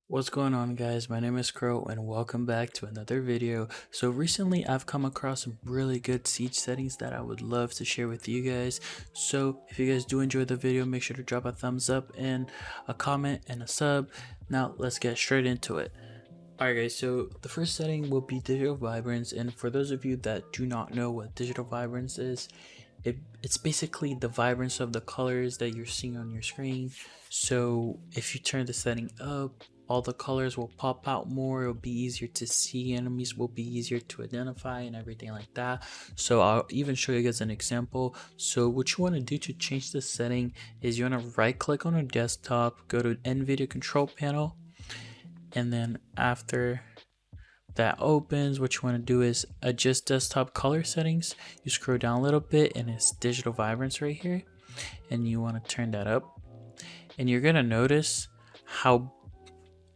What's going on, guys? My name is Crow and welcome back to another video. So recently I've come across some really good siege settings that I would love to share with you guys. So if you guys do enjoy the video, make sure to drop a thumbs up and a comment and a sub. Now let's get straight into it. Alright guys, so the first setting will be digital vibrance, and for those of you that do not know what digital vibrance is, it's basically the vibrance of the colors that you're seeing on your screen. So if you turn the setting up, all the colors will pop out more, it'll be easier to see, enemies will be easier to identify and everything like that. So I'll even show you guys an example. So what you want to do to change the setting is you want to right click on your desktop, go to NVIDIA control panel, and then after that opens, what you want to do is adjust desktop color settings. You scroll down a little bit and it's digital vibrance right here, and you want to turn that up, and you're gonna notice how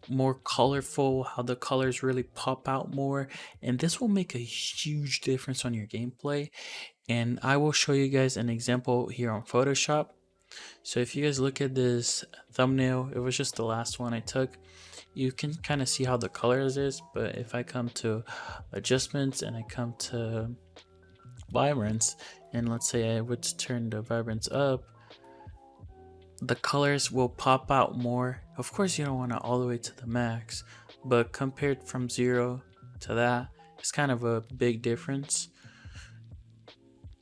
more colorful, how the colors really pop out more, and this will make a huge difference on your gameplay. And I will show you guys an example here on Photoshop. So if you guys look at this thumbnail, it was just the last one I took. You can kind of see how the colors is, but if I come to adjustments and I come to vibrance, and let's say I would turn the vibrance up, the colors will pop out more. Of course, you don't want it all the way to the max, but compared from 0 to that, it's kind of a big difference.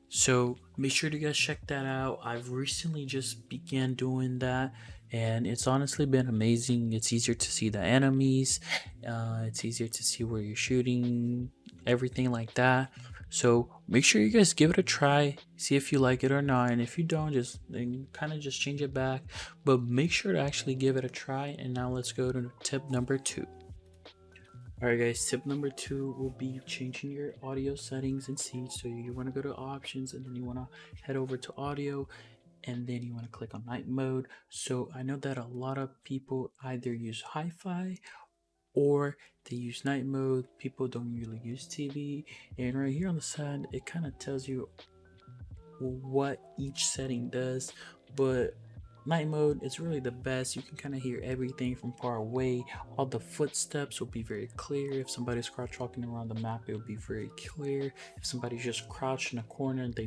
So make sure to guys check that out. I've recently just began doing that, and it's honestly been amazing. It's easier to see the enemies, it's easier to see where you're shooting, everything like that. So make sure you guys give it a try, see if you like it or not, and if you don't, just kind of just change it back, but make sure to actually give it a try. And now let's go to tip number 2. Alright guys, tip number 2 will be changing your audio settings in Siege. So you want to go to options, and then you want to head over to audio, and then you want to click on night mode. So I know that a lot of people either use hi-fi or they use night mode. People don't really use TV, and right here on the side it kind of tells you what each setting does, but night mode is really the best. You can kind of hear everything from far away. All the footsteps will be very clear. If somebody's crouch walking around the map, it will be very clear. If somebody's just crouched in a corner, they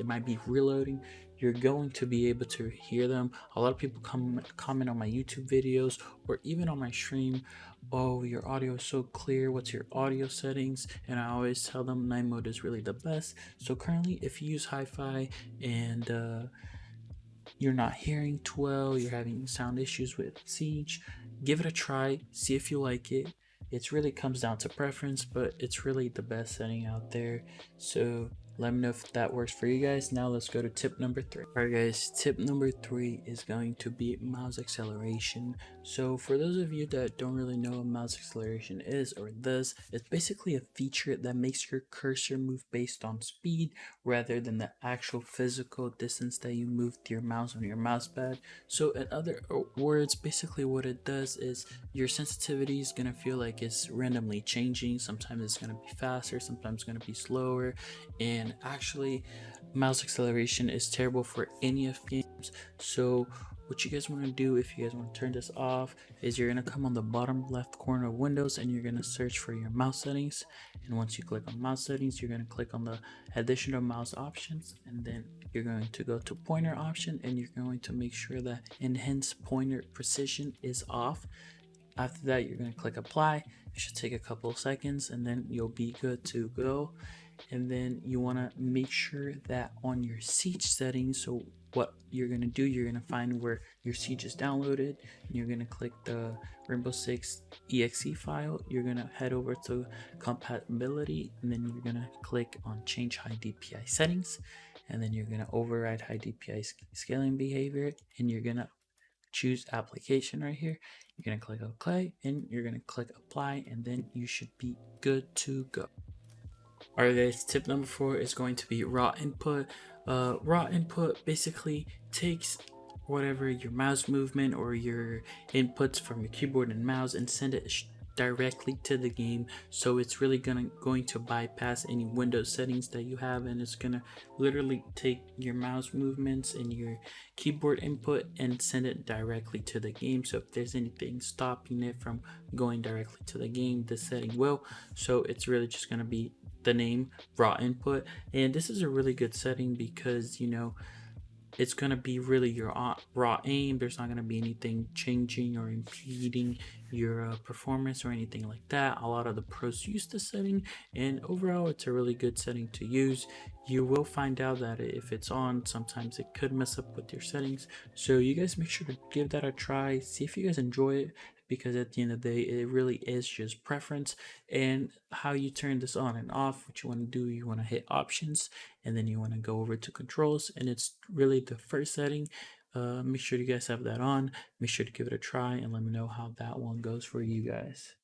might be reloading, you're going to be able to hear them. A lot of people comment on my YouTube videos or even on my stream, oh, your audio is so clear, what's your audio settings? And I always tell them night mode is really the best. So currently, if you use hi-fi and you're not hearing too well, you're having sound issues with Siege, give it a try, see if you like it. It really comes down to preference, but it's really the best setting out there. So let me know if that works for you guys. Now let's go to tip number 3. Alright guys, tip number 3 is going to be mouse acceleration. So for those of you that don't really know what mouse acceleration is or does, it's basically a feature that makes your cursor move based on speed rather than the actual physical distance that you move your mouse on your mouse pad. So in other words, basically what it does is your sensitivity is going to feel like it's randomly changing. Sometimes it's going to be faster, sometimes it's going to be slower, and actually mouse acceleration is terrible for any of games. So what you guys want to do, if you guys want to turn this off, is you're going to come on the bottom left corner of Windows and you're going to search for your mouse settings. And once you click on mouse settings, you're going to click on the additional mouse options, and then you're going to go to pointer option, and you're going to make sure that enhance pointer precision is off. After that, you're going to click apply. It should take a couple of seconds, and then you'll be good to go. And then you want to make sure that on your Siege settings, so what you're going to do, you're going to find where your Siege is downloaded, and you're going to click the Rainbow Six exe file. You're going to head over to compatibility, and then you're going to click on change high DPI settings, and then you're going to override high DPI scaling behavior, and you're going to choose application right here. You're going to click OK, and you're going to click apply, and then you should be good to go. Alright guys, tip number 4 is going to be raw input. Raw input basically takes whatever your mouse movement or your inputs from your keyboard and mouse and send it directly to the game, so it's really going to bypass any Windows settings that you have, and it's gonna literally take your mouse movements and your keyboard input and send it directly to the game. So if there's anything stopping it from going directly to the game, this setting will. So it's really just gonna be the name raw input, and this is a really good setting because it's going to be really your raw aim. There's not going to be anything changing or impeding your performance or anything like that. A lot of the pros use this setting, and overall it's a really good setting to use. You will find out that if it's on, sometimes it could mess up with your settings, so you guys make sure to give that a try, see if you guys enjoy it, because at the end of the day it really is just preference and how you turn this on and off. What you want to do, you want to hit options, and then you want to go over to controls, and it's really the first setting. Make sure you guys have that on. Make sure to give it a try and let me know how that one goes for you guys.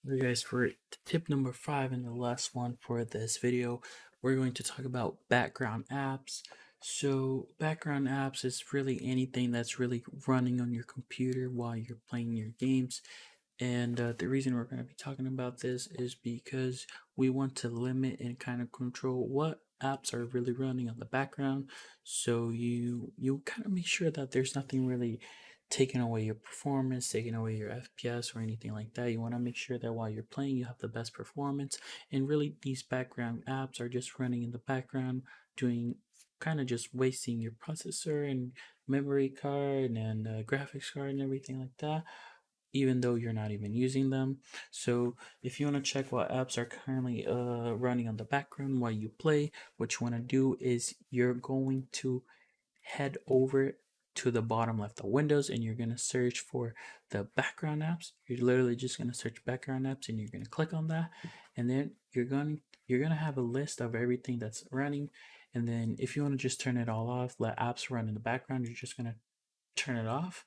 Okay guys, for tip number 5 and the last one for this video, we're going to talk about background apps. So background apps is really anything that's really running on your computer while you're playing your games. And the reason we're going to be talking about this is because we want to limit and kind of control what apps are really running on the background. So you kind of make sure that there's nothing really taking away your performance, taking away your FPS or anything like that. You want to make sure that while you're playing, you have the best performance. And really, these background apps are just running in the background, doing kind of just wasting your processor and memory card and graphics card and everything like that, even though you're not even using them. So if you want to check what apps are currently running on the background while you play, what you want to do is you're going to head over to the bottom left of Windows, and you're going to search for the background apps. You're literally just going to search background apps, and you're going to click on that, and then you're going to have a list of everything that's running. And then if you want to just turn it all off, let apps run in the background, you're just going to turn it off.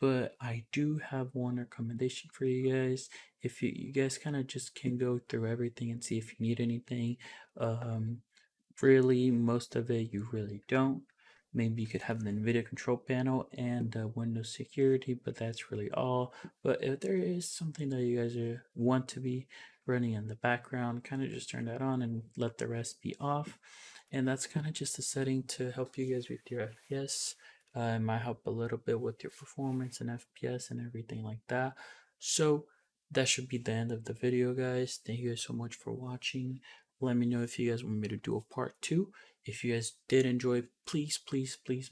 But I do have one recommendation for you guys. If you guys kind of just can go through everything and see if you need anything. Really, most of it you really don't. Maybe you could have the NVIDIA control panel and Windows security, but that's really all. But if there is something that you guys want to be running in the background, kind of just turn that on and let the rest be off. And that's kind of just a setting to help you guys with your FPS. It might help a little bit with your performance and FPS and everything like that. So that should be the end of the video, guys. Thank you guys so much for watching. Let me know if you guys want me to do a part 2. If you guys did enjoy, please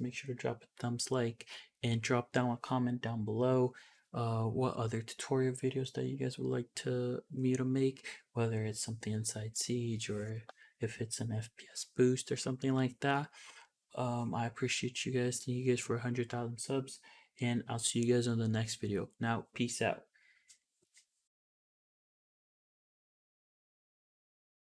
make sure to drop a thumbs like and drop down a comment down below what other tutorial videos that you guys would like me to make, whether it's something inside Siege or if it's an FPS boost or something like that. I appreciate you guys. Thank you guys for 100,000 subs, and I'll see you guys on the next video. Now, peace out.